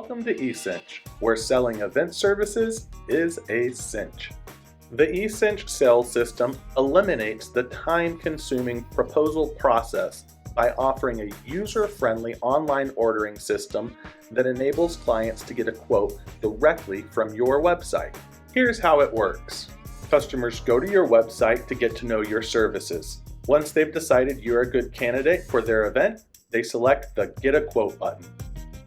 Welcome to E-Cinch, where selling event services is a cinch. The E-Cinch sales system eliminates the time-consuming proposal process by offering a user-friendly online ordering system that enables clients to get a quote directly from your website. Here's how it works. Customers go to your website to get to know your services. Once they've decided you're a good candidate for their event, they select the Get a Quote button.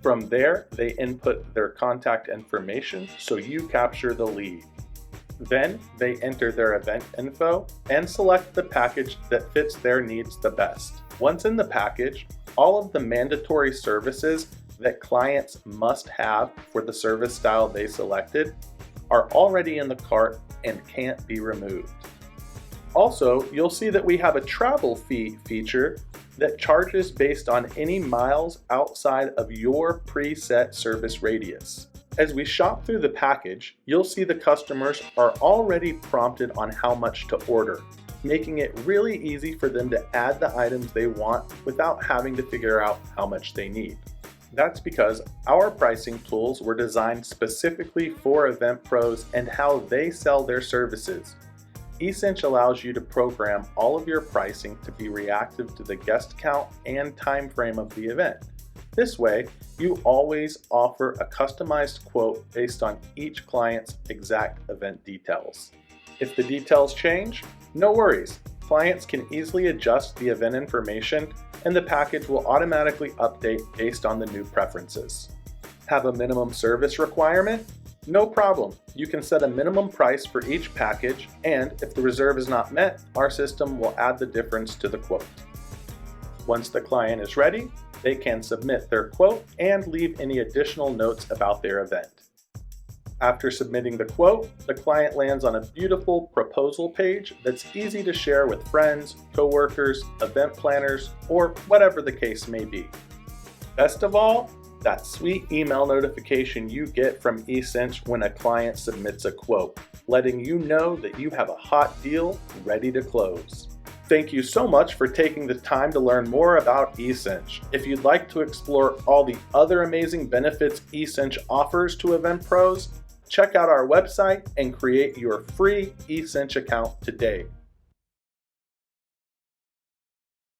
From there, they input their contact information so you capture the lead. Then they enter their event info and select the package that fits their needs the best. Once in the package, all of the mandatory services that clients must have for the service style they selected are already in the cart and can't be removed. Also, you'll see that we have a travel fee feature that charges based on any miles outside of your preset service radius. As we shop through the package, you'll see the customers are already prompted on how much to order, making it really easy for them to add the items they want without having to figure out how much they need. That's because our pricing tools were designed specifically for event pros and how they sell their services. E-Cinch allows you to program all of your pricing to be reactive to the guest count and time frame of the event. This way, you always offer a customized quote based on each client's exact event details. If the details change, no worries. Clients can easily adjust the event information and the package will automatically update based on the new preferences. Have a minimum service requirement? No problem. You can set a minimum price for each package, and if the reserve is not met, our system will add the difference to the quote. Once the client is ready, they can submit their quote and leave any additional notes about their event. After submitting the quote, the client lands on a beautiful proposal page that's easy to share with friends, coworkers, event planners, or whatever the case may be. Best of all, that sweet email notification you get from E-Cinch when a client submits a quote, letting you know that you have a hot deal ready to close. Thank you so much for taking the time to learn more about E-Cinch. If you'd like to explore all the other amazing benefits E-Cinch offers to event pros, check out our website and create your free E-Cinch account today.